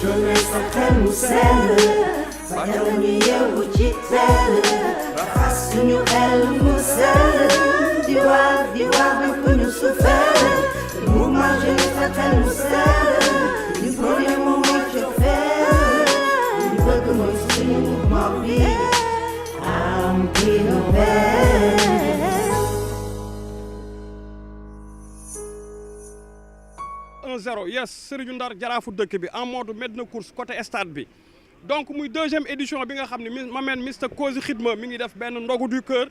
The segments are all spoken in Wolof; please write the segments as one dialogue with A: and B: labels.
A: jeunesse ak xel mu sell fajar ñu yeewu ci teel raxas suñu xel mu sell di waar bañ ko ñu suufeel mouvement jeunesse ak xel mu sell ñu problème moom mooy cofeel ñu bëgg mooy suñu mouvement bi am prix Nobel.
B: Yes Serigne Ndar jaraafu dëkk bi en mode Medina course côté stade bi donc muy deuxième édition bi nga xam ne ma meen Mister Kozy Xidma mi ngi def benn ndogu du cœur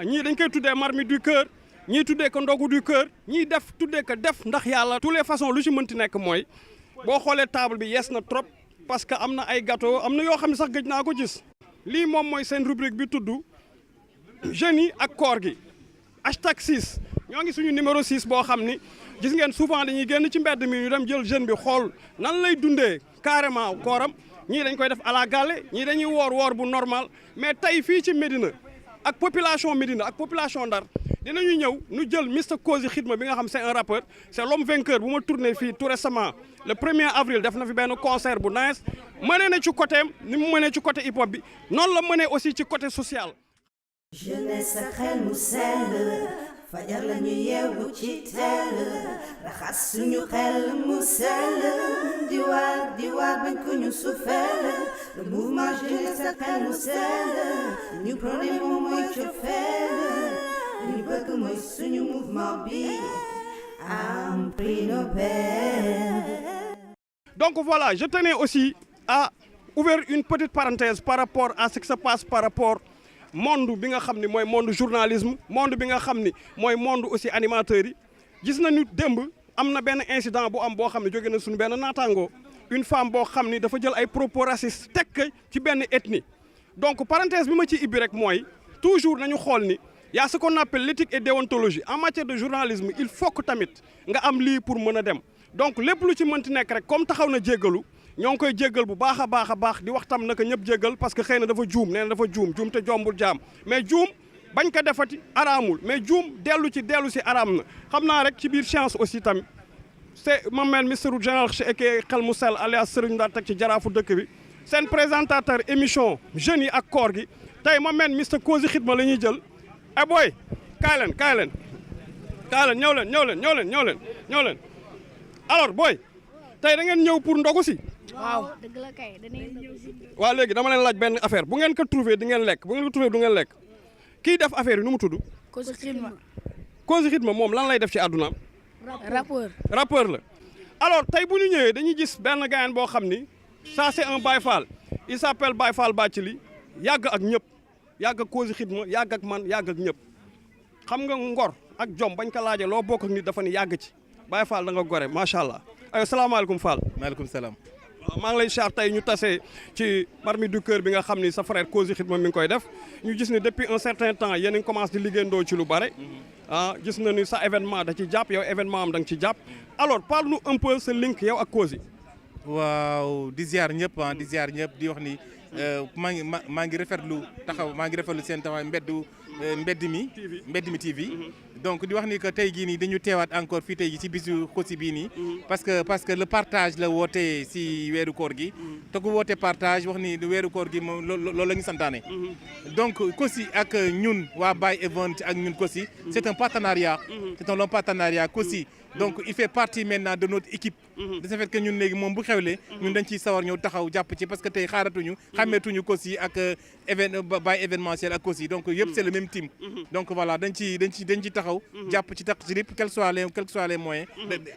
B: ñii dañ koy tuddee marmite du cœur ñii tuddee ko ndogu du cœur ñii def tuddee ko def ndax yàlla tous les façons lu ci mënti nekk mooy boo xoolee table bi yees na trop parce que am na ay gâteau am na yoo xam ne sax gëj naa ko gis lii moom mooy seen rubrique bi tudd jeunes yi ak koor gi #6 ñoo ngi suñu numéro 6 boo xam ni gis ngeen souvent dañuy génn ci mbedd mi ñu dem jël jeune bi xool nan lay dundee carrément kooram ñii dañ koy def à la gale ñii dañuy woor bu normal mais tey fii ci Médina ak population Médina ak population Ndar dinañu ñëw ñu jël Mister Kozy Xidma bi nga xam c'est un rappeur c'est l'homme vainqueur bu ma tourné fii tout récemment le 1er avril def na fi benn concert bu nice mënee na ci côté ni mu mënee ci côté hip hop bi noonu la mënee aussi ci côté social.
A: jeunesse ak xel mu sell fajar la ñu yeewu ci teel raxas suñu xel mu sell di waar bañ ko ñu suufeel le mouvement jeunesse ak xel mu sell ñu problème moom mooy cofeel ñu bëgg mooy suñu mouvement bi am prix Nobel.
B: Donc voilà, je tenais aussi à ouvrir une petite parenthèse par rapport à ce qui se passe par rapport monde bi nga xam ni mooy monde journalisme monde bi nga xam ni mooy monde aussi animateurs yi gis nañu démb am na benn incident bu am boo xam ne jóge na suñu benn naataango une femme boo xam ni dafa jël ay propos racistes teg ci benn ethnie donc parenthèse bi ma ci ibbi rek mooy toujours nañu xool ni y a ce qu'on appelle l'éthique et déontologie en matière de journalisme il faut que tamit nga am lii pour mën a dem donc lépp lu ci mënti nekk rek comme taxaw na jéggalu ñoo ngi koy jéggal bu baax a baax di wax tam naka ñëpp jéggal parce que xëy na dafa juum nee na dafa juum te jombul jaam mais juum bañ ko defati araamul mais juum dellu si araam na xam naa rek ci biir chance aussi tamit c'est ma mel Mister Général eke xel mu sell alias Serigne Ndar teg ci jaraafu dëkk bi seen présentateur émission jeunes yi ak koor gi tey ma mel Mister Kozy Xidma la ñuy jël e booy kaay leen ñëw leen alors booy tey da ngeen ñëw pour ndogu si.
C: waaw dëgg la kay dañuy ñëw si.
B: waaw léegi dama leen laaj benn affaire bu ngeen ko trouvé di ngeen lekk bu ngeen ko trouvé du ngeen lekk kii def affaire yi nu mu tudd.
C: Kozy Xidma.
B: Kozy Xidma moom lan lay def ci àddunaam. rappeur la. alors tey bu ñu ñëwee dañuy gis benn gaayan boo xam ni ça c'est un Baye Fall il s'appelle Baye Fall Bathily yàgg ak ñëpp yàgg ak Kozy Xidma yàgg ak man yàgg ak ñëpp xam nga ngor ak jom bañ ko laajee loo bokk ak nit dafa ni yàgg ci Baye Fall da nga gore macha allah. aywa salaamaaleykum Fall.
D: maaleykum salaam.
B: waaw maa ngi lay char tey ñu tase ci marmite du cœur bi nga xam ni sa frère Kozy Xidma mi ngi koy def ñu gis ni depuis un certain temps yéen a ngi commencé di liggéeyandoo ci lu bare gis na ni sa événement da ci jàpp yow événement am da nga ci jàpp alors parle-nous un peu ce link yow ak Kozy.
D: waaw di ziar ñëpp di wax ni maa ngi rafetlu seen taxawaay mbedd mi TV. donc di wax ni que tey jii nii dañu teewaat encore fii tey jii ci bisu Kozy bii nii. parce que le partage la woote si weeru koor gi. te ku woote partage wax ni weeru koor gi moom loolu la ñu santaane. donc Kozy ak ñun waa Baye Event ak ñun Kozy c'est un partenariat. c'est un long partenariat Kozy. donc il fait partie maintenant de notre équipe. de ce fait que ñun léegi moom bu xewlee. ñun dañ ciy sawar ñëw taxaw jàpp ci parce que tey xàmmeetuñu Kozy ak Baye événementiel ak Kozy donc yëpp c'est le même team. donc voilà dañ ci taxaw. jàpp ci takk ci rip quels soient les moyens.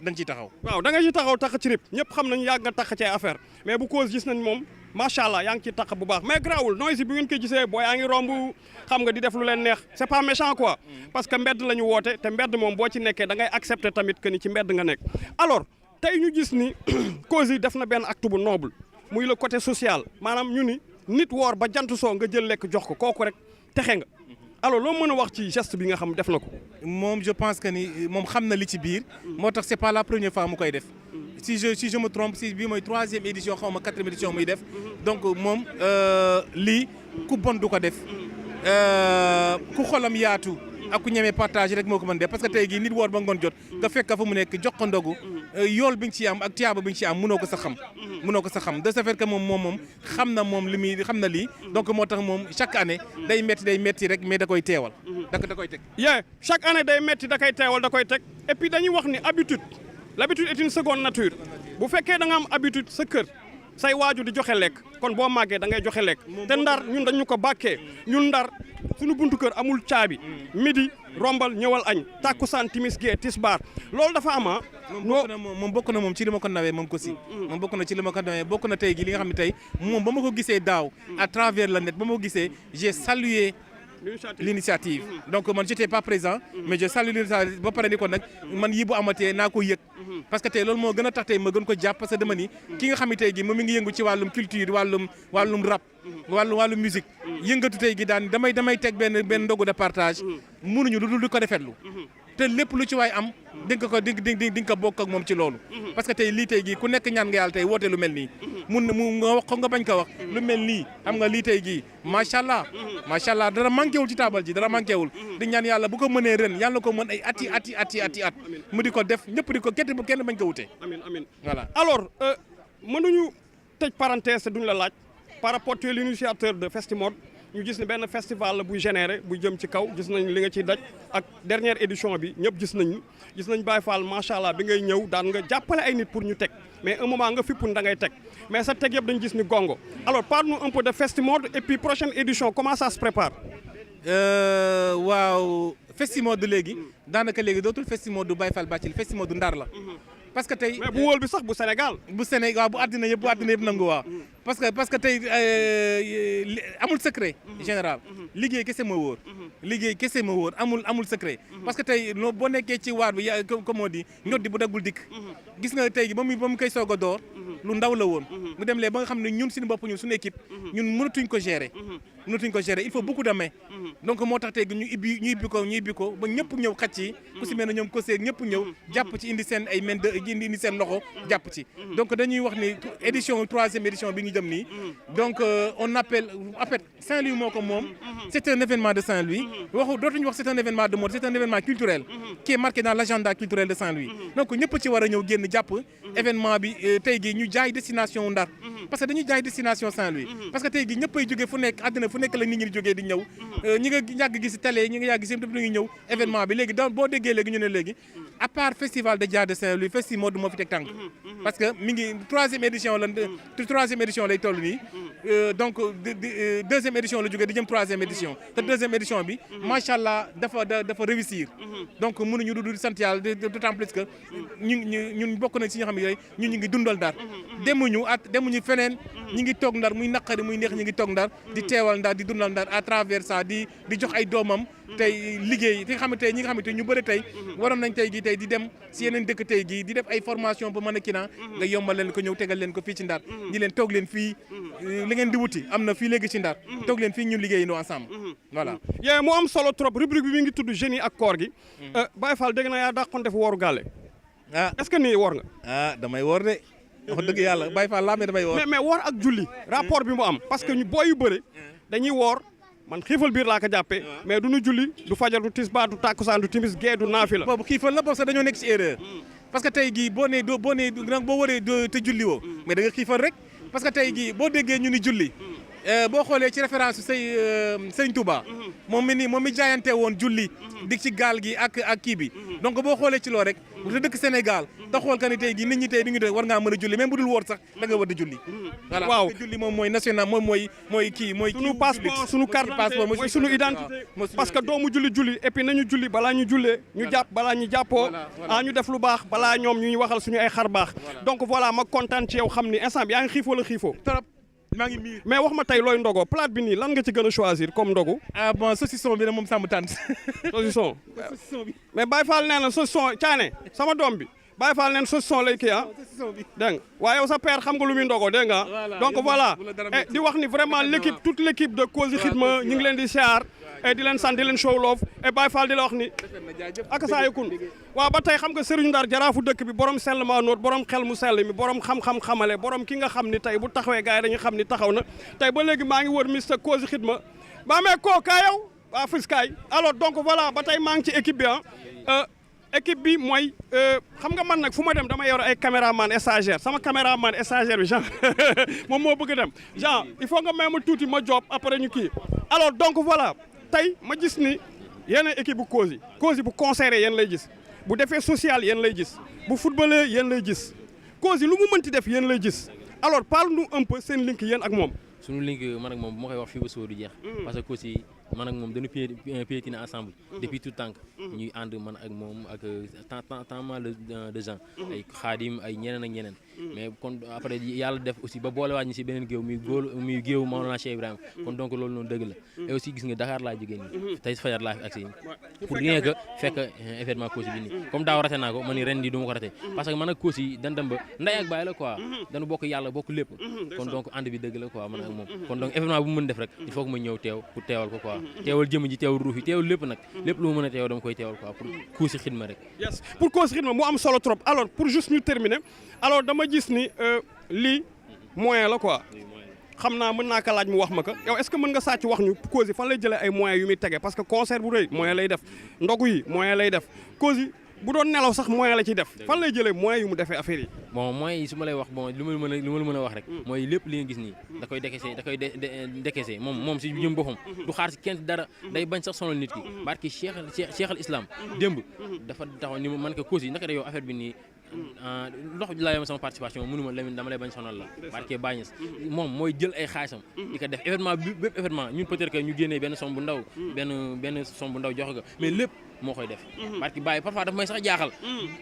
D: dañ ciy taxaw.
B: waaw da nga ci taxaw takk ci rip ñëpp xam nañu yàgg nga takk ci affaire mais bu Kozy gis nañ moom macha allah yaa ngi ciy takk bu baax mais grawul noise bi ngeen koy gisee boo yaa ngi romb xam nga di def lu leen neex c'est pas méchant quoi. parce que mbedd la ñu woote te mbedd moom boo ci nekkee da ngay accepter tamit que ni ci mbedd nga nekk alors tey ñu gis ni Kozy def na benn acte bu noble muy le côté social maanaam ñu ni nit woor ba jant soo nga jël lekk jox ko kooku rek texe nga alors loo mën a wax ci geste bi nga xam def na ko.
D: moom je pense que ni moom xam na li ci biir. moo tax c'est pas la première fois mu koy def. si je me trompe si bii mooy 3e édition xaw ma 4e édition muy def. donc moom lii ku bon du ko def. ku xolam yaatu. ak ku ñemee partage rek moo ko mën def parce que tey jii nit woor ba ngoon jot nga fekk fa mu nekk jox ko ndogu yool bi nga ci am ak tiyaaba bi nga ci am mënoo ko sa xam de ce fait que moom xam na moom li muy xam na lii donc moo tax moom chaque année day metti rek mais da koy teewal da koy teg
B: chaque année day metti da koy teewal da koy teg et puis dañuy wax ni l'habitude est une seconde nature bu fekkee da nga am habitude sa kër say waaju di joxe lekk kon boo màggee da ngay joxe lekk te ndar ñun dañu ko bàkkee ñun ndar suñu buntu kër amul caabi midi rombal ñëwal añ takkusaan timis gee tisbaar loolu dafa ama
D: moom bokk na moom ci li ma ko nawee moom ko si moom bokk na ci li ma ko nawee bokk na tey gi li nga xam ne tey moom ba ma ko gisee daaw à travers le net ba ma ko gisee j'ai salué l'initiative donc man j'étais pas présent mais je salue l'initiative ba pare ni ko nag man yi bu amatee naa ko yëg parce que tey loolu moo gën a tax tey ma gën ko jàpp parce que dama ni ki nga xam ne tey gi moom mi ngi yëngu ci wàllum culture wàllum rap wàllum musique yëngatu tey gi daan damay teg benn ndogu de partage mënuñu lu dul di ko rafetlu te lépp lu ci waay am di nga ko bokk ak moom ci loolu parce que tey lii tey gi ku nekk ñaan nga yàlla tey woote lu mel nii mu nga wax ko nga bañ ko wax lu mel nii xam nga lii tey gi macha allah dara manqué wul ci taabal ji dara manqué wul di ñaan yàlla bu ko mënee ren yàlla ko mën ay ati at mu di ko def ñëpp di ko kenn bañ ko wute
B: amiin
D: voilà
B: alors mënuñu tëj parenthèse duñ la laaj par rapport à l'initiateur de Festimode ñu gis ne benn festival la buy généré buy jëm ci kaw gis nañ li nga ciy daj ak dernière édition bi ñëpp gis nañ Baye Fall macha allah bi ngay ñëw daan nga jàppale ay nit pour ñu teg mais un moment nga fippun da ngay teg mais sa teg yëpp dañu gis ni gongo alors parle-nous un peu de Festimode et puis prochaine édition comment ça se prépare.
D: waaw Festimode léegi daanaka léegi dootul Festimode du Baye Fall Bathily Festimode du Ndar la. parce que tey
B: mais bu wóol bi sax bu Sénégal.
D: bu àddina yëpp nangu waaw. parce que tey amul secret général liggéey kese ma wóor amul secret parce que tey boo nekkee ci waar bi comme on dit ñoddi bu daggul dikk gis nga tey gi ba mu koy soog a door lu ndaw la woon mu dem lee ba nga xam ne ñun suñu bopp ñun suñu équipe ñun mënatuñ ko gérer il faut beaucoup de mains donc moo tax tey gi ñu ibbi ko ba ñëpp ñëw xaj ci ku si mel ne ñoom ko seeg ñëpp ñëw jàpp ci indi seen ay main indi seen loxo jàpp ci donc dañuy wax ni troisième édition bi ñu jëm nii donc on appelle en fait Saint-Louis moo ko moom c'est un événement de Saint-Louis dootuñu wax c'est un événement de mode c'est un événement culturel qui est marqué dans l'agenda culturel de Saint-Louis donc ñëpp ci war a ñëw génn jàpp événement bi tey gi ñu jaay destination Ndar parce que dañuy jaay destination Saint-Louis parce que tey gi ñëppay jógee fu nekk àddina fu nekk la nit ñi di jógee di ñëw ñi nga yàgg gis télé ñi nga yàgg gis yëpp dañuy ñëw événement bi léegi boo déggee léegi ñu ne léegi à part festival de Dia de Saint-Louis Festimode moo fi teg tànk parce que mi ngi troisième édition lay toll nii donc deuxième édition la jógee di jëm troisième édition te deuxième édition bi macha allah dafa réussir donc mënuñu du sant yàlla d'autant plus que ñun bokk nañ si ñoo xam ne ñu ngi dundal Ndar demuñu feneen ñi ngi toog Ndar muy naqari muy neex ñi ngi toog Ndar di teewal Ndar di dundal Ndar à travers ça di jox ay doomam tey liggéey ñi nga xamante ñu bëri tey waroon nañ tey gi tey di dem si yeneen dëkk tey gi di def ay formation ba mën a kii nga yombal leen ko ñëw tegal leen ko fii ci Ndar ñi leen toog leen fii li ngeen di wuti am na fii léegi ci Ndar toog leen fii ñu liggéeyandoo ensemble voilà
B: yee mu am solo trop rubrique bi mi ngi tudd jeunes yi ak koor gi Baye Fall dégg na yaa dàqoon def wooru gàlle est-ce que nii woor nga
D: damay woor de wax dëgg yàlla Baye Fall laa damay woor
B: mais woor ak julli rapport bi mu am parce que ñu booy yu bëri dañuy woor man xiifal biir laa ko jàppee mais du ñu julli du fajar du tisbaar du takkusaan du timis gee du naafila
D: boobu xiifal la parce que dañoo nekk ci erreur parce que tey gii boo waree te julli woo mais da nga xiifal rek parce que tey gii boo déggee ñu ni julli boo xoolee ci référence Sëñ Touba moom mi jaayante woon julli di ci gaal gi ak kii bi donc boo xoolee ci loo rek te dëkk Sénégal te xool ka ni tey gi nit ñi tey di ñu def war ngaa mën a julli même bu dul woor sax da nga war a julli voilà waaw julli moom mooy national moom mooy kii suñu passeport suñu carte passeport mooy suñu identité
B: parce que doomu julli et puis nañu julli balaa ñu jullee ñu jàpp balaa ñu jàppoo ñu def lu baax balaa ñoom ñu waxal suñu ay xar baax donc voilà ma kontaan ci yow xam ni instant bi yaa ngi xiif wala xiifoo
D: maa ngi miir
B: mais wax ma tey looy ndogo plate bi nii lan nga ci gën a choisir comme ndogu
D: bon saucisson bi nag moom sàmm tànn
B: saucisson bi mais Baye Fall nee na saucisson caane sama doom bi Baye Fall neen saucisson lay kii dégg nga waaye yow sa père xam nga lu muy ndogo dégg nga donc voilà di wax ni vraiment l'équipe toute l'équipe de Kossy Khidma ñu ngi leen di siyaar et di leen sant di leen show love et Baye Fall di la wax ni ak saa yëkkun waaw ba tey xam nga Serigne Ndar jaraafu dëkk bi borom sell maa noot borom xel mu sell mi borom xam-xam xamale borom ki nga xam ni tey bu taxawee gars yi dañu xam ni taxaw na tey ba léegi maa ngi wër Mister Kossy Khidma ba mee koo kaa yow waa Fiskaay alors donc voilà ba tey maa ngi ci équipe bi équipe bi mooy xam nga man nag fu ma dem dama yor ay caméraman stagiaire sama caméraman stagiaire bi Jean moom moo bëgg dem Jean il faut nga may ma tuuti ma job après ñu kii alors donc voilà tey ma gis ni yeneen équipe bu Kossy bu concert yéen lay gis bu defee social yéen lay gis bu footballeur yéen lay gis Kossy lu mu mënti def yéen lay gis alors parle-nous un peu seen link yéen ak moom.
E: suñu link man ak moom bu ma koy wax fii ba suba du jeex. parce que Kossy man ak moom dañu piétiner ensemble. depuis tout temps ñuy ànd man ak moom ak tant mal de gens. ay xaadim ay ñeneen ak ñeneen. mais kon après yàlla def aussi ba boolewaat ñu si beneen géew muy géew Maolana Cheikh Ibrahima. kon donc loolu noonu dëgg la. et aussi gis nga Dakar laa jógee nii. tey fajar laa fi agsi pour rien que fekk événement Kossy bi nii. comme daaw raté naa ko man ni ren di du ma ko raté. parce que man ak Kossy dañ dem ba ndey ak baay la quoi. dañu bokk yàlla bokk lépp. kon donc ànd bi dëgg la quoi man ak moom. kon donc événement bu mu mën def rek il faut que ma ñëw teew pour teewal ko quoi. teewal jëmm ji teewal ruux yi teewal lépp nag. lépp lu mu mën a teew dama koy teewal quoi pour Kossy xidma rek.
B: yes pour Kossy xidma mu am solo trop alors pour juste ñu terminer alors dama gis ni lii moyen la quoi xam naa mën naa ko laaj mu wax ma ko yow est-ce que mën nga sàcc wax ñu Kossy fan lay jëlee ay moyens yu muy tege parce que concert bu rëy moyen lay def ndogu yi moyen lay def Kossy bu doon nelaw sax moyen la ciy def fan lay jëlee moyens yu mu defee affaire yi.
E: bon moyens yi su ma lay wax bon lu ma mën a wax rek. mooy lépp li nga gis nii da koy décaissé moom si jëm boppam. du xaar si kenn dara day bañ sax sonal nit ki. barki Cheikh al Islam démb dafa taxaw ni man ko Kossy naka da yow affaire bi nii. loxo bi laa yem sama participation mënuma Lamine dama lay bañ sonal la barke Bagnès moom mooy jël ay xaalisam di ko def événement bépp événement ñun peut-être que ñu génnee benn somme bu ndaw benn somme bu ndaw joxe ko mais lépp moo koy def barke Baye parfois daf may sax jaaxal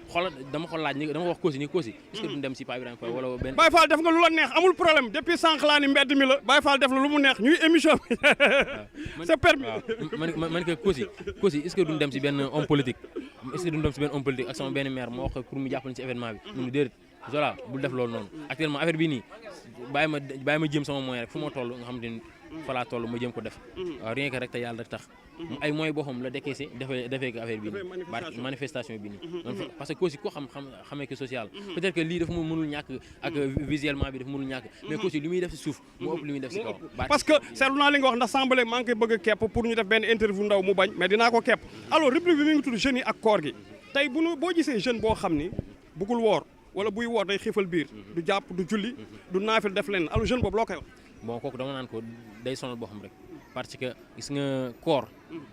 E: xoolal dama ko laaj ni dama wax Kossy ni Kossy est-ce que duñ dem si Pa Ibrahima Faye wala benn
B: Baye Fall def nga lu la neex amul problème depuis sànq laa ni mbedd mi la Baye Fall def la lu mu neex ñuy émission bi c'est permis
E: man que Kossy est-ce que duñ dem si benn homme politique est-ce que duñ dem si benn homme politique ak sama benn maire moo wax pour mu jàppale ci événement bi mu déedéet voilà bul def loolu noonu actuellement affaire bi nii bàyyi ma jëm sama moyen rek fu ma toll nga xam ne fa laa toll ma jëm ko def waaw rien que rek te yàlla rek tax ay moyens boo xam la décaissé defee ko affaire bi nii barke manifestation bi nii parce que Kossy ko xamee que social peut-être que lii dafa mënul ñàkk ak visuellement bi dafa mënul ñàkk mais Kossy li muy def si suuf moo ëpp li muy def si kaw
B: parce que seetlu naa li nga wax ndax semblé maa ngi koy bëgg a kepp pour ñu def benn interview ndaw mu bañ mais dinaa ko kepp alors rubrique bi mi ngi tudd jeunes yi ak koor gi tey boo gisee jeune boo xam ni bëggul woor wala buy woor day xiifal biir du jàpp du julli du naafil def leen alors jeune boobu loo koy wax
E: bon kooku dama naan ko day sonal boo xam rek parce que gis nga koor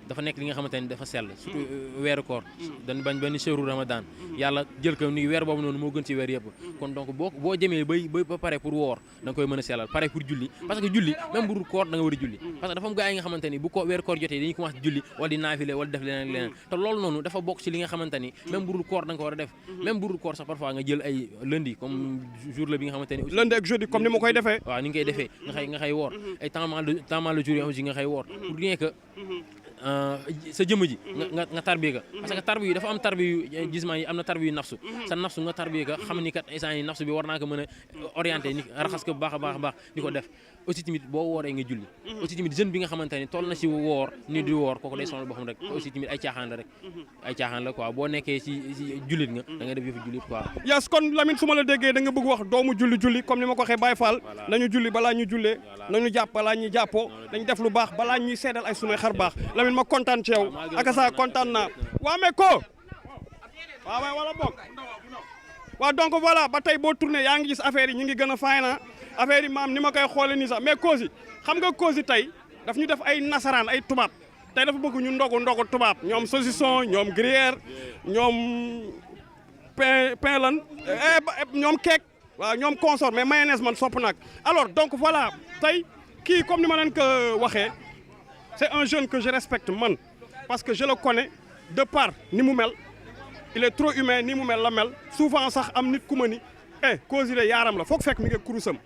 E: dafa nekk li nga xamante ni dafa sell surtout weeru koor dañ bañ benn chehru ramadan yàlla jël ko ni weer boobu noonu moo gën ci weer yëpp kon donc boo jëmee ba pare pour woor da nga koy mën a sellal pare pour julli parce que julli même bu dul koor da nga war a julli parce que dafa am gaa yi nga xamante ni bu ko weeru koor jotee dañuy commencé julli wala di naafile wala def leneen ak leneen te loolu noonu dafa bokk ci li nga xamante ni même bu dul koor da nga ko war a def même bu dul koor sax parfois nga jël ay lundi comme jour la bi nga xamante ni
B: lundi ak jeudi comme ni ma koy defee
E: waaw ni nga koy defee nga xëy woor ay temps mal de jour yi aussi nga xëy woor pour rien que sa jëmm ji nga tarbiye ka parce que tarbiye dafa am tarbiye gisement yi am na tarbiye nafsu sa nafsu nga tarbiye ka xam ni kat instant yi nafsu bi war naa ko mën a orienté ni raxas ko bu baax a baax di ko def aussi tamit boo wooree nga julli aussi tamit jeune bi nga xamante ni toll na si woor ni di woor kooku day sonal boo xam rek aussi tamit ay caaxaan la rek ay caaxaan la quoi boo nekkee si jullit nga da nga def yëfu jullit quoi
B: yes kon Lamine su ma la déggee da nga bëgg wax doomu julli comme ni ma ko waxee Baye Fall nañu julli balaa ñu jullee nañu jàpp balaa ñuy jàppoo dañu def lu baax balaa ñuy seedal ay sunuy xar baax Lamine ma kontaan ci yow ak sa kontaan naa waa mais ko waaw wala bokk waaw donc voilà ba tey boo tourné yaa ngi gis affaire yi ñu ngi gën a fay na affaire yi maam ni ma koy xoolee nii sax mais Kossy xam nga Kossy tey daf ñu def ay nasaraan ay tubaab tey dafa bëgg ñu ndogu tubaab ñoom saucisson ñoom gruyère ñoom pain lan ñoom keek waaw ñoom consort mais mayonnaise man sopp nag alors donc voilà tey kii comme ni ma leen ko waxee c'est un jeune que je respecte man parce que je le connais de par ni mu mel il est trop humain ni mu mel la mel souvent sax am nit ku ma ni Kossy de yaaram la foog fekk mi ngi kurusam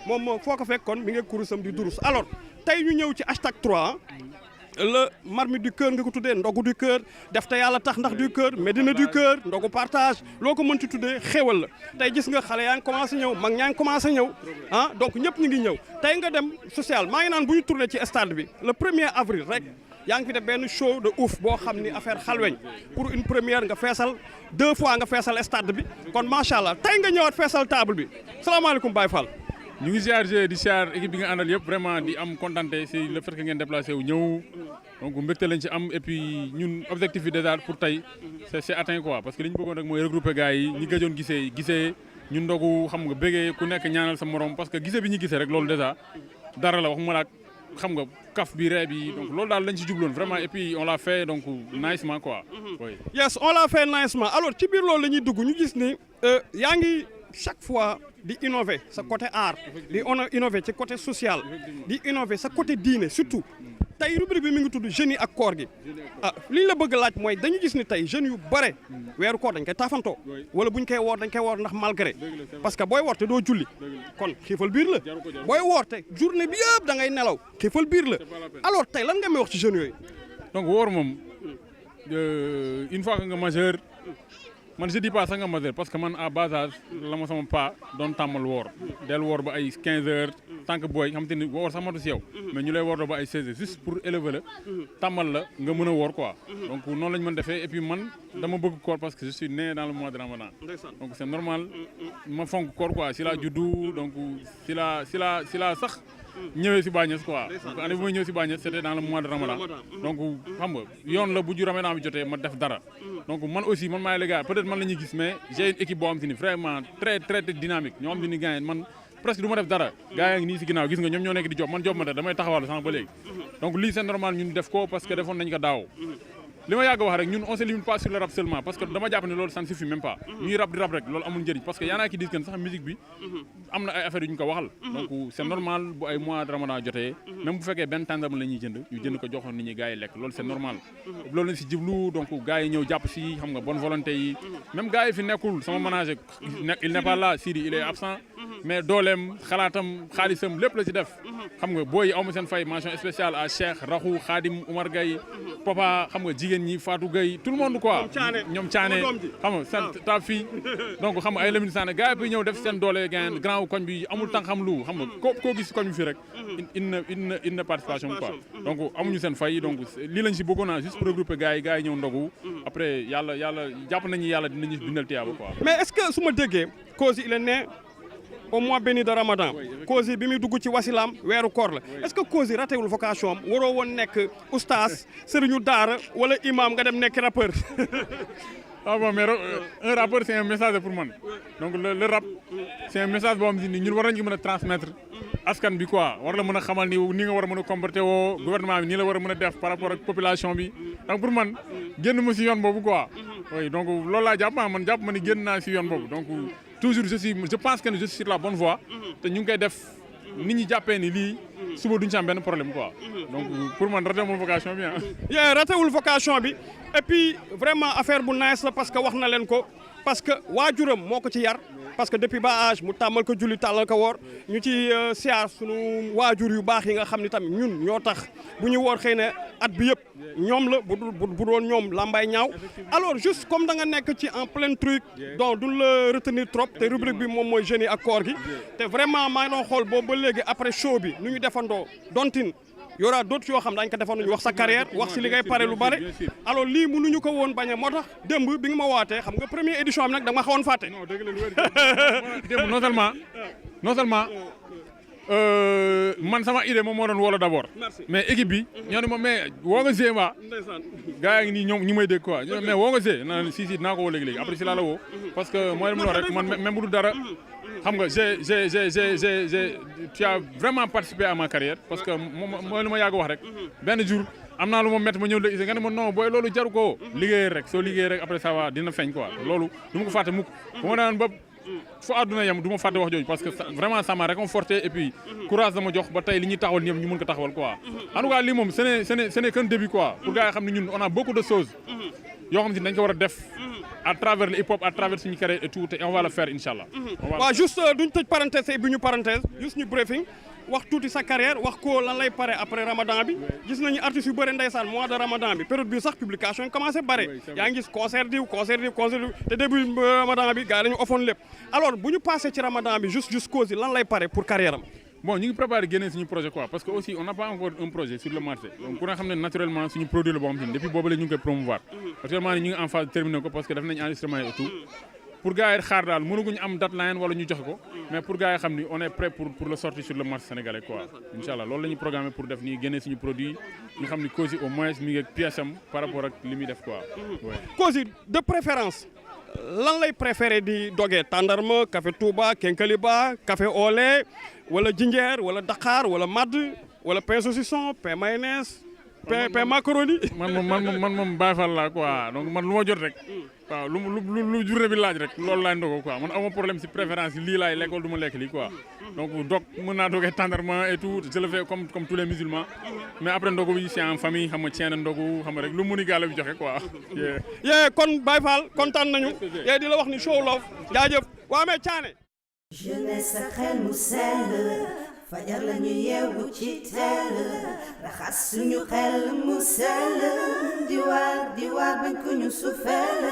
B: moom foo ko fekk kon mi ngi kurusam di durus alors tey ñu ñëw ci hashtag 3 le marmite du cœur nga ko tuddee ndogu du cœur def te yàlla tax ndax du cœur Médina du cœur ndogu partage loo ko mënti tuddee xéwal la tey gis nga xale yaa ngi commencé ñëw mag ñaa ngi commencé ñëw donc ñëpp ñu ngi ñëw tey nga dem social maa ngi naan bu ñu tourné ci stade bi le 1er avril rek yaa ngi fi def benn show de ouf boo xam ni affaire xalweñ pour une première nga feesal 2 fois nga feesal stade bi kon macha allah tey nga ñëwaat feesal table bi salaamaaleykum Baye Fall.
F: ñu ngi ziar di ziar équipe bi nga àndal yëpp vraiment di am contenté si le fait que ngeen déplacé wu ñëw donc mbégte lañ ci am et puis ñun objectif bi déjà pour tey c'est atteint quoi parce que li ñu bëggoon rek mooy regrouper gars yi ñi gëjoon gisee ñun ndogu xam nga bëggee ku nekk ñaanal sa morom parce que gisee bi ñu gisee rek loolu déjà dara la waxuma la xam nga kaf bi ree bi donc loolu daal lañ ci jubloon vraiment et puis on l'a fait donc nicement quoi. oui.
B: yes on l'a fait nicement alors ci biir loolu la ñuy dugg ñu gis ni yaa ngi chaque fois di innover sa côté art di innover ci côté social di innover sa côté diine surtout tey rubrique bi mi ngi tudd jeunes yi ak koor gi li ñu la bëgg laaj mooy dañu gis ni tey jeunes yu bare weeru koor dañ koy taafantoo wala buñ koy woor dañ koy woor ndax malgré parce que booy woor te doo julli kon xiifal biir la booy woor te journée bi yëpp da ngay nelaw xiifal biir la alors tey lan nga may wax ci jeunes yooyu.
F: donc woor moom une fois que nga majeur man je dis pas sax nga majeur parce que man à bas âge la ma sama pa doon tàmmal woor del woor ba ay 15 heures tant que booy xam te ni woor sax matu si yow mais ñu lay woor ba ay 16 heures juste pour élever la tàmmal la nga mën a woor quoi donc noonu lañ mën defee et puis man dama bëgg koor parce que je suis né dans le mois de Ramadan donc c'est normal ma fonk koor quoi si la juddu donc si la sax ñëwee si Bagnès quoi donc année bi may ñëw si Bagnès c'était dans le mois de Ramadan donc xam nga yoon la bu ju Ramadan bi jotee ma def dara donc man aussi man maay les gars peut-être man la ñuy gis mais j'ai une équipe boo xam te ni vraiment très très dynamique ñoo xam te ni gars man presque du ma def dara gars yi ngi nii si ginnaaw gis nga ñoom ñoo nekk di job man job ma def damay taxawal sànq ba léegi donc lii c'est normal ñun def ko parce que defoon nañ ko daaw li ma yàgg wax rek ñun on se limite pas sur le rap seulement parce que dama jàpp ne loolu ça ne suffit même pas ñuy rap di rap rek loolu amul njëriñ parce que yaanaa ki dis sax musique bi am na ay affaires yu ñu ko waxal donc c'est normal bu ay mois de Ramadan jotee même bu fekkee benn tàndarma la ñuy jënd ñu jënd ko joxoon nit ñi gars yi lekk loolu c'est normal loolu lañ si jiblu donc gars yi ñëw jàpp si xam nga bonne volonté yi même gars yi fi nekkul sama manager il n'est pas là Sidi il est absent mais dooleem xalaatam xaalisam lépp la ci def xam nga booy yi aw ma seen fay mention spéciale à Cheikh Rakhou Khadim Oumar Gaye Papa xam nga jigéen ñi Fatou Gueye tout le monde quoi ñoom Thiané xam nga seen ta fii donc xam nga ay Lamine Sané gars yi ñëw def seen doole gain grand koñ bi amul tànk xam lu xam nga koo gis koñ bi fii rek une participation quoi donc amuñu seen fay donc lii lañ si bëggoon naa juste pour regrouper gars yi ñëw ndogu après yàlla jàpp nañu yàlla dinañu bindal tiyaaba quoi.
B: mais est-ce que su ma déggee Kossy il est né au mois béni de Ramadan Kossy bi muy dugg ci wasilaam weeru koor la est-ce que Kossy ratewul vocation am waroo woon nekk oustaz sëriñu daara wala imam nga dem nekk rappeur.
F: ah bon mais un rappeur c'est un message pour man donc le rap c'est un message boo xam ne ñun war nañu ko mën a transmettre askan bi quoi war la mën a xamal ni nga war a mën a comporter woo gouvernement bi nii la war a mën a def par rapport ak population bi donc pour man génn ma si yoon boobu quoi oui donc loolu laa jàpp man jàpp ma ni génn naa si yoon boobu donc toujours je pense que je suis sur la bonne voie te ñu ngi koy def nit ñi jàppee ni lii suba duñ ci am benn problème quoi donc pour man ratewul vocation bi
B: ah. ratewul vocation bi et puis vraiment affaire bu nice la parce que wax na leen ko parce que waajuram moo ko ci yar parce que depuis ba âge mu tàmmal ko julli tàllal ko woor ñu ci siyaar sunu waajur yu baax yi nga xam ni tamit ñun ñoo tax bu ñu woor xëy na at bi yëpp ñoom la bu doon ñoom lambay ñaaw alors juste comme da nga nekk ci en plein truc donc duñ la retenir trop te rubrique bi moom mooy jeunes yi ak koor gi te vraiment maa ngi doon xool boobu ba léegi après show bi nu ñu defandoo dontin y aura d'autres yoo xam dañ ko defoon nañu wax sa carrière wax si li ngay pare lu bare alors lii mënuñu ko woon bañ a moo tax démb bi nga ma waatee xam nga première édition bi nag da nga ma xawoon fàtte.
F: non dëgg la démb non seulement man sama idée moom moo doon woo la d'abord mais équipe bi ñoo ne ma mais woo nga Zé ma gars yi nii ñoom ñu may dégg quoi mais woo nga Zé na si dinaa ko woo léegi après si laa la woo parce que mooy mu wax rek man même bu dul dara xam nga tu as vraiment participé à ma carrière parce que mooy lu ma yàgg wax rek benn jour am naa lu ma métti ma ñëw léegi nga ne ma non booy loolu jaru ko liggéey rek soo liggéey rek après ça va dina feeñ quoi loolu du ma ko fàtte mukk bu ma daan ba fu àdduna yem du ma fàtte wax jooju parce que vraiment ça m'a réconforté et puis courage dama jox ba tey li ñuy taxawal ñëpp ñu mën ko taxawal quoi en tout cas lii moom ce n'est qu'un début quoi pour gars yi xam ne ñun on a beaucoup de choses yoo xam ne dañ ko war a def à travers le hip-hop à travers suñu carrière et tout et on va le faire inchallah.
B: waaw juste duñ tëj parenthèse bi ñu parenthèse juste ñu briefing wax tuuti sa carrière wax ko lan lay pare après Ramadan bi gis nañu artistes yu bëri ndeysaan mois de Ramadan bi période bi sax publication yi commencé bare yaa ngi gis concert diw te début Ramadan bi gars yi dañu offoon lépp alors bu ñu passé ci Ramadan bi juste Kossy lan lay pare pour carrière am.
F: bon ñu ngi préparé génne suñu projet quoi parce que aussi on n'a pas encore un projet sur le marché donc ku nga xam ne naturellement suñu produit la boo xam ne depuis boobu la ñu ngi koy promouvoir actuellement ñu ngi en phase terminé ko parce que def nañu enregistrement et tout pour gars yi xaar daal mënaguñu am deadline wala ñu joxe ko mais pour gars yi xam ni on est prêt pour le sortir sur le marché sénégalais quoi incha allah loolu la ñuy programmé pour def nii génne suñu produit ñu xam ni Kossy au moins mi ngi ak pièce am par rapport ak li muy def quoi.
B: Kossy de préférence lan lay préféré di dogee tàndarma café Touba Kenkeliba café au lait wala jinjeer wala Dakar wala madd wala pain saucisson pain mayonnaise pain macaroni.
F: man moom Baye Fall laa quoi donc man lu ma jot rek. waaw lu journée bi laaj rek loolu laay ndogoo quoi man amoo problème si préférence yi lii laay lekk wala du ma lekk lii quoi donc dog mën naa dogee tendrement et tout je le fais comme tous les musulmans mais après ndogu bi c'est en famille xam nga ceena ndogu xam nga rek lu mu ni gaale bi joxe quoi.
B: yee kon Baye Fall kontaan nañu yee di la wax ni show love jaajëf waa mais Thiané.
A: jeunesse sa xel mu sell fajar la ñu yeewu ci teel raxas suñu xel mu sell di waar bañ ko ñu sufeel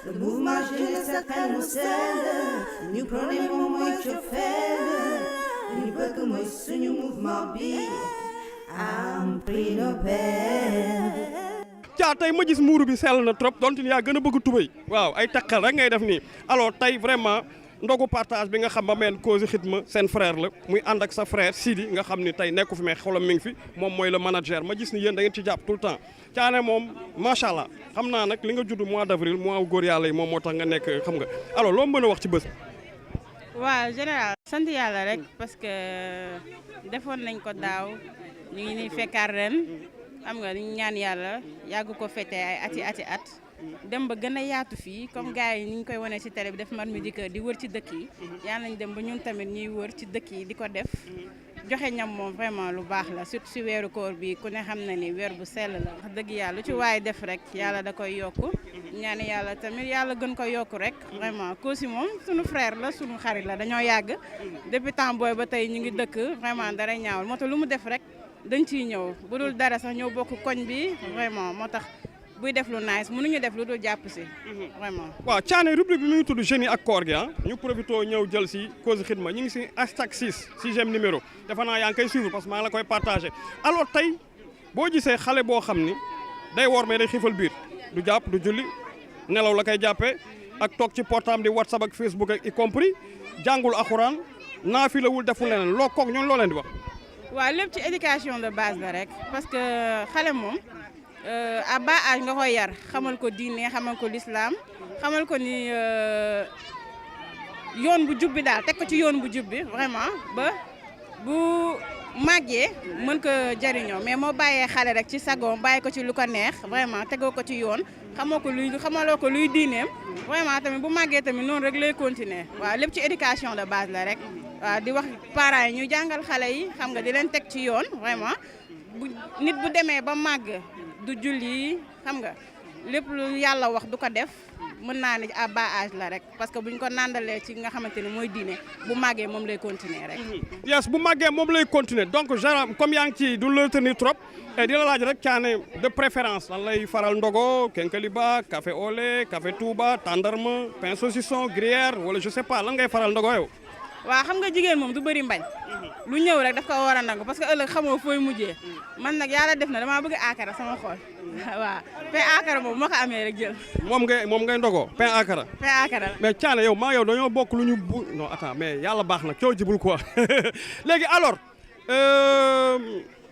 A: le mouvement jeunesse sa xel mu sell ñu prôné moom mooy cofeel ñu bëgg mooy suñu mouvement bi am prix Nobel.
B: Caa tey ma gis muuru bi sell na trop donte ni yaa gën a bëgg tubéy waaw ay takkal rek ngay def nii alors tey vraiment ndogu partage bi nga xam ba meen Kossy Xidma seen frère la muy ànd ak sa frère Sidi nga xam ni tey nekku fi mais xolam mi ngi fi moom mooy le manager ma gis ni yéen da ngeen ci jàpp tout le temps Thiané moom macha allah xam naa nag li nga judd mois d'avril mois góor yàlla yi moom moo tax nga nekk xam nga alors loo mën a wax ci bés.
G: waaw général sant yàlla rek parce que defoon nañ ko daaw ñu ngi nii fekkaat ren xam nga ñu ñaan yàlla yàgg ko fete ay ati at. dem ba gën a yaatu fii comme gars yi ni ñu koy wane ci télé bi def man mi di wër ci dëkk yi yal nañ dem ba ñun tamit ñuy wër ci dëkk yi di ko def joxe ñam moom vraiment lu baax la surtout ci weeru koor bi ku ne xam na ni weer bu sell la wax dëgg yàlla lu ci waaye def rek yàlla da koy yokku ñaan yàlla tamit yàlla gën ko yokku rek vraiment Kossy moom suñu frère la suñu xarit la dañoo yàgg depuis temps booy ba tey ñu ngi dëkk vraiment dara ñaawul moo tax lu mu def rek dañ ciy ñëw bu dul dara sax ñëw bokk koñ bi vraiment moo tax buy def lu nice mënuñu def lu dul jàpp si vraiment.
B: waaw Thiané rubrique bi mi ngi tudd jeunes yi ak koor gi ñu profité ñëw jël si Kossy Xidma ñu ngi si hashtag 6e numéro defe naa yaa ngi koy suivre parce que maa ngi la koy partagé alors tey boo gisee xale boo xam ni day woor mais day xiifal biir du jàpp du julli nelaw la koy jàppee ak toog ci portable di WhatsApp ak Facebook ak y compris jàngul alxuraan naafilawul deful leneen loo koog ñoom loo leen di wax.
G: waaw lépp ci éducation de base la rek parce que xale moom. à bas âge nga koy yar xamal ko diine xamal ko l'islam xamal ko ni yoon bu jub bi daal teg ko ci yoon bu jub bi vraiment ba bu màggee mën ko jariñoo mais moo bàyyee xale rek ci sagoom bàyyi ko ci lu ko neex vraiment tegoo ko ci yoon xamaloo ko luy diineem vraiment tamit bu màggee tamit noonu rek lay continuer waaw lépp ci éducation de base la rek waaw di wax parents yi ñu jàngal xale yi xam nga di leen teg ci yoon vraiment bu nit bu demee ba màgg du julli xam nga lépp lu yàlla wax du ko def mën naa ne à bas âge la rek parce que buñ ko nandalee ci nga xamante ne mooy diine bu màggee moom lay continuer rek.
B: yes bu màggee moom lay continuer donc genre comme yaa ngi ci du la tenir trop et di la laaj rek Thiané de préférence lan lay faral ndogo Kenkeliba café au lait café Touba tàndarma pain saucisson gruyère wala je sais pas lan ngay faral ndogo yow.
G: waaw xam nga jigéen moom du bëri mbañ lu ñëw rek daf ko war a nangu parce que ëllëg xamoo fooy mujjee man nag yàlla def na damaa bëgg akara sama xol waaw pain akara moom moo ko amee rek jël.
B: moom ngay ndogoo pain akara.
G: pain akara
B: mais Thiané yow maa yow dañoo bokk lu ñu non attends mais yàlla baax na coow jibul quoi léegi alors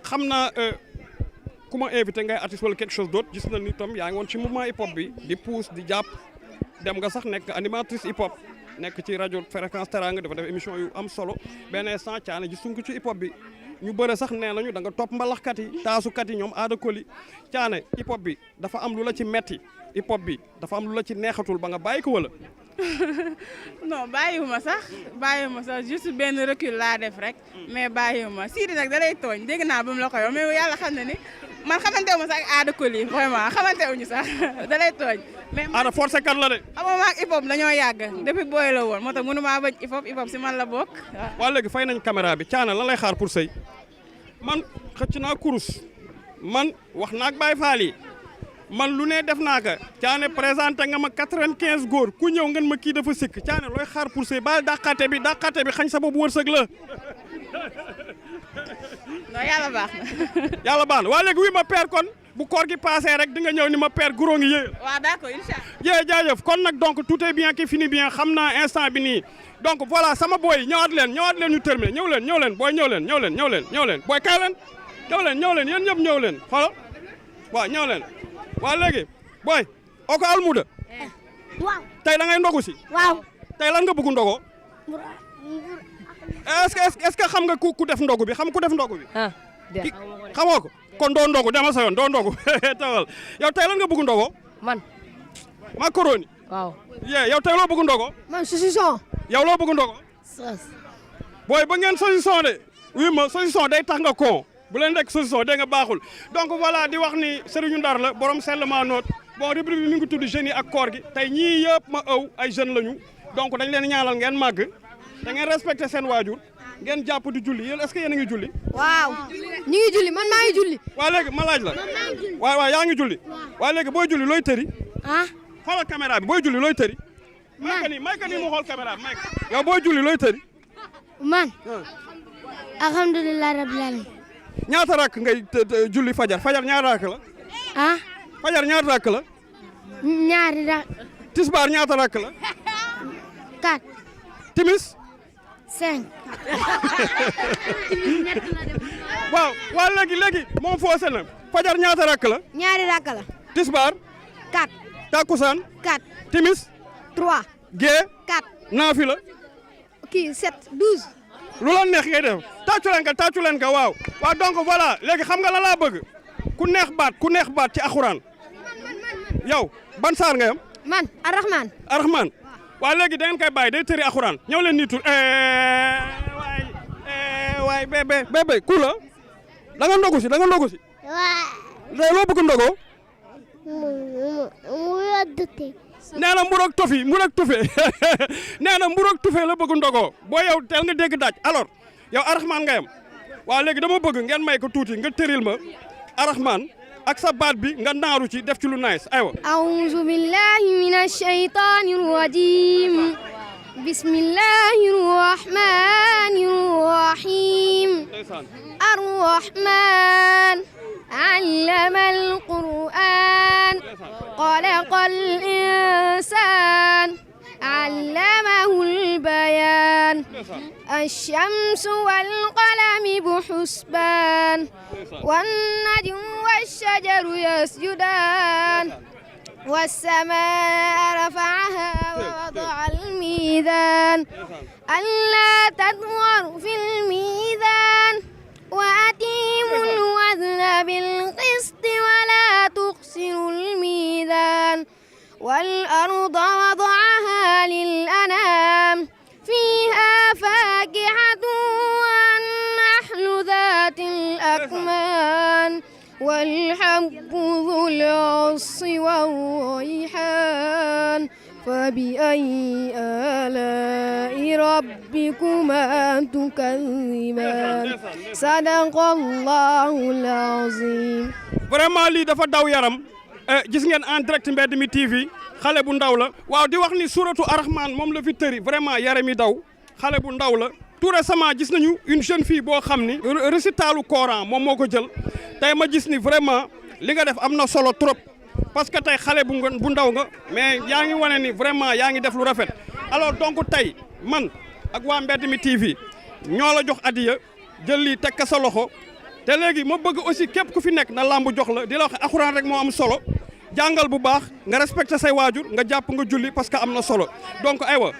B: xam naa ku ma invité ngay artiste wala quelque chose d'autre gis na ni tam yaa ngi woon ci mouvement hip hop bi di pousse di jàpp dem nga sax nekk animatrice hip hop. nekk ci rajo Fréquence Teranga dafa def émission yu am solo benn instant Thiané ji sunk ci hip hop bi ñu bëre sax nee nañu da nga topp mbalaxkat yi taasukat yi ñoom aada koli Thiané hip hop bi dafa am lu la ci metti hip hop bi dafa am lu la ci neexatul ba nga bàyyi ko wala.
G: non bàyyiwuma sax juste benn recul laa def rek mais bàyyiwuma Sidi nag da lay tooñ dégg naa ba mu la ko yow mais yàlla xam na ni man xamante wu ma sax ak aada koli vraiment xamante wuñu sax da lay tooñ. mais
B: aada forcé kat la de.
G: amoo ma ak hip hop dañoo yàgg depuis booy la woon moo tax mënu maa bañ hip hop si man la bokk waaw.
B: waaw léegi fay nañ caméra bi Thiané lan lay xaar pour sëy man xëcc naa kurus man wax naa ak Baye Fall yi man lu ne def naa ko Thiané présenté nga ma 95 góor ku ñëw ngeen ma kii dafa sikk Thiané looy xaar pour sëy ba dàqate bi xañ sa boobu wërsëg la.
G: non yàlla baax na.
B: yàlla baax na waa léegi wi ma père kon bu koor gi passé rek di nga ñëw ni ma père guro ngi yéeyal.
G: waaw d'accord incha allah.
B: jërëjëf jaajëf kon nag donc tout est bien qui finit bien xam naa instant bi nii donc voilà sama boy ñëwaat leen ñu terminé ñëw leen booy ñëw leen booy kaay leen ñëw leen yéen ñëpp ñëw leen xoolal waaw ñëw leen waa léegi booy oko almuda
C: waaw
B: tey da ngay ndogu si
C: waaw
B: tey lan nga bëgg ndogoo est-ce que xam nga ku def ndogu bi xam ku def ndogu bi xamoo ko kon doo ndogu dama sa yoon doo ndogu tawal yow tey lan nga bëgg ndogoo
H: man
B: macaroni
H: waaw
B: yow tey loo bëgg ndogoo
H: man saucisson
B: yow loo bëgg ndogoo booy ba ngeen saucisson de oui ma saucisson day tax nga kon bu leen rek saucisson dégg nga baaxul donc voilà di wax ni Serigne Ndar la borom seulement noot bon rubrique bi mi ngi tudd jeunes yi ak koor gi tey ñii yëpp ma ëw ay jeunes lañu donc dañ leen ñaanal ngeen màgg da ngeen respecté seen waajur ngeen jàpp di julli yéen est-ce que yéen a ngi julli.
H: waaw ñu ngi julli man maa ngi julli.
B: waa léegi ma laaj la waaw yaa ngi julli waa léegi booy julli looy tëri.
H: ah
B: xoolal caméra bi booy julli looy tëri. may ka nii mu xool caméra bi may ka yow booy julli looy tëri.
C: man alhamdulilah rabbil alamin
B: ñaata rakk ngay julli fajar ñaata rakk la.
C: ah
B: fajar ñaata rakk la.
C: ñaari rakk.
B: tisbaar ñaata rakk la.
C: 4
B: timis.
C: 5
B: waaw léegi moom foose na fajar ñaata rakk la.
C: ñaari rakk la.
B: tisbaar.
C: 4
B: takkusaan.
C: 4
B: timis.
C: 3
B: gee.
C: 4
B: naafila.
C: kii 7 12
B: lu la neex ngay def tàccu leen ka waaw donc voilà léegi xam nga la laa bëgg ku neex baat ci alxuraan yow ban saar nga yam
C: man
B: arrahman waaw léegi da ngeen koy bàyyi day tëri alxuraan ñëw leen nii tur waay bébé ku la da nga ndogu si day loo bëgg ndogoo nee na mburoog tofi nee na mburoog tufe la bëgg ndogoo boo yow teel nga dégg daaj alors yow arrahman nga yam waaw léegi dama bëgg ngeen may ko tuuti nga tëril ma arrahman ak sa baat bi nga naaru ci def ci lu nice aywa
C: a'uuzu billahi minash shaytaanir rajiim bismillahir rahmaanir rahiim ar-rahmaan allamal qur'aan xalaqal insaan allamahul bayaan ash-shamsu wal qalami bihusbaan wan najmu wash-shajaru yasjudaan was-samaa'a rafa'ahaa wa wada'al miizaan allaa tatghaw fil miizaan wa atiimul wazna bil qisti wa laa tukhsirul miizaan wal arda wada'ahaa lil anaam fiihaa faakihatun wan nahlu dhaatil akmaan wal habbu dhul 'asfi war rayhaan فبأي آلاء ربكما تكذبان صدق الله العظيم
B: vraiment lii dafa daw yaram gis ngeen en direct Mbedd mi TV xale bu ndaw la waaw di wax ni suratu arrahman moom la fi tëri vraiment yaram yi daw xale bu ndaw la tout récemment gis nañu une jeune fille boo xam ni récitalu Coran moom moo ko jël tey ma gis ni vraiment li nga def am na solo trop parce que tey xale bu ndaw nga mais yaa ngi wane ni vraiment yaa ngi def lu rafet alors donc tey man ak waa Mbedd mi TV ñoo la jox adiya jël lii teg ka sa loxo te léegi ma bëgg aussi képp ku fi nekk na làmb jox la di la wax alxuraan rek moo am solo jàngal bu baax nga respecté say waajur nga jàpp nga julli parce que am na solo donc aywa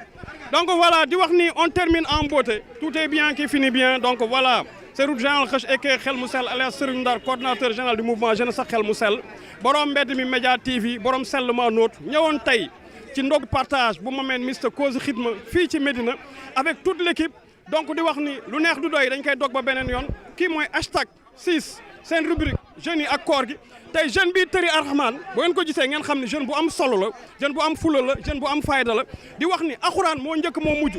B: donc voilà di wax ni on termine en beauté tout est bien qui finit bien donc voilà Serigne général Kheuch aka Xel mu Sell alias Serigne Ndar coordinateur général du mouvement Jeunesse sax Xel mu Sell borom Mbedd mi Média TV borom Sellement Noot ñëwoon tey ci ndog partage bu ma meen Mister Cause Xidma fii ci Médina avec toute l'équipe donc di wax ni lu neex du doy dañ koy dog ba beneen yoon kii mooy #6 seen rubrique jeunes yi ak koor gi tey jeune bi tëri arrahman bu ngeen ko gisee ngeen xam ne jeune bu am solo la jeune bu am fula la jeune bu am fayda la di wax ni alxuraan moo njëkk moo mujj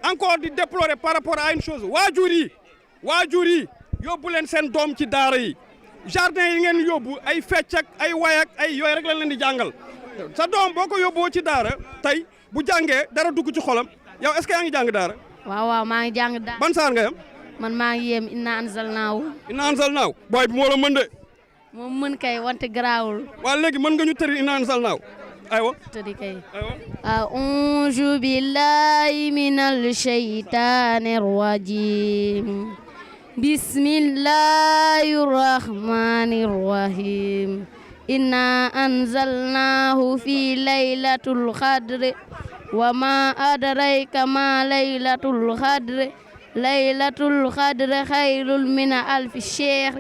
B: encore di déplorer par rapport à une chose waajur yi yóbbu leen seen doom ci daara yi jardin yi ngeen yóbbu ay fecc ak ay way ak ay yooyu rek lañ leen di jàngal sa doom boo ko yóbboo ci daara tey bu jàngee dara dugg ci xolam yow est-ce que yaa ngi jàng daara
C: waaw maa ngi jàng daara
B: ban saar nga yam
I: man maa ngi yem inna anzalnaahu.
B: inna anzalnaahu booy bi moo la mën de.
I: moom mën kay wante garaawul.
B: waa léegi mën nga ñu tëri inna anzalnaahu aywa.
I: tëri kay.
B: aywa.
I: a'uuzu billahi minal shaytaanir rajiim. bismillahir rahmanir rahim. inna anzalnaahu fi laylatul qadr. wa ma adrayka ma laylatul qadr. laylatul qadr xayrun min alfi shahr.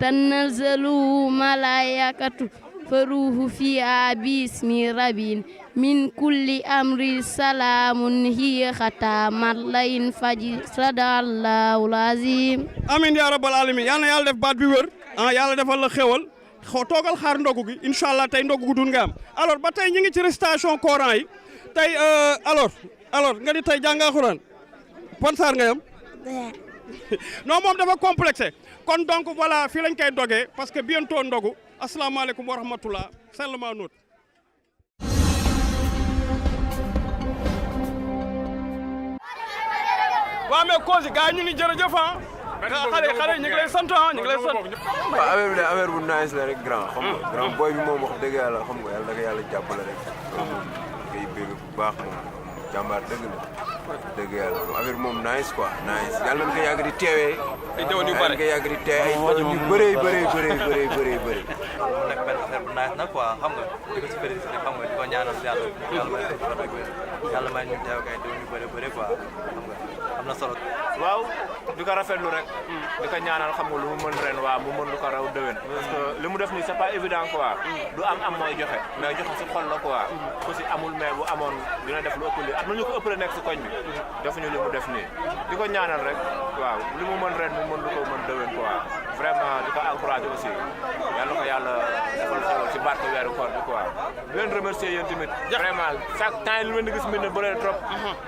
I: tanazzalu malaikatu faruhu fiha bismi rabbin min kulli amri salaamun hiya hatta matlayin fajr sadaqallahul azim.
B: amiin yaa rabbal alamin yal na yàlla def baat bi wër yàlla defal la xéwal toogal xaar ndogu gi incha allah tey ndogu gu dun nga am alors ba tey ñu ngi ci récitation Coran yi tey alors nga di tey jàng alxuraan ban saar nga yam non moom dafa complexé kon donc voilà fii lañ koy dogee parce que bientôt ndogu asalaamaaleykum wa rahmatullah seulement noot waaw mais cause yi gars ñu ni jërëjëf xale ñu ngi lay sant ñu ngi lay sant
J: waaw affaire bi de affaire bu nice la rek grand xam nga grand boy bi moom wax dëgg yàlla xam nga yàlla da ko yàlla jàppale rek ngay bëgg bu baax moom jàmbaar dëgg la dëgg yàlla affaire bi moom nice quoi nice yàlla nañ ko yàgg di teewee
B: ay déwén yu bëri
J: ko yàgg di teewee ay déwén yu bëree bëri
K: mu nekk benn affaire bu nice nag quoi xam nga di ko si félicité xam nga di ko ñaanal yàlla may ñu teew kay déwén yu bëri quoi xam nga am na solo.
J: waaw di ko rafetlu rek di ko ñaanal xam nga lu mu mën ren waa mu mën lu ko raw déwén parce que li mu def nii c'est pas évident quoi du am mooy joxe mais joxe si xol la quoi ku si amul mais bu amoon dina def lu ëpp li am na ñu ko ëppale nekk si koñ bi defuñu li mu def nii di ko ñaanal rek waaw li mu mën ren mu mën lu ko mën déwén quoi vraiment di ko encouragé aussi yàlla ko yàlla defal xewal si barke weeru koor bi quoi di leen remercier yéen tamit vraiment chaque temps yi lu leen di gis mbir na bëre trop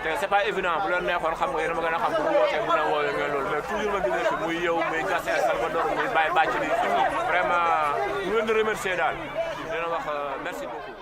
J: te c'est pas évident bu leen neexoon xam nga yéen a ma gën a xam bu ñu wootee mën a woowee ngeen loolu mais toujours ma gis ne muy yow muy Gasser Salvador muy Baye Bàcc li vraiment ñu leen di remercier daal dina wax merci beaucoup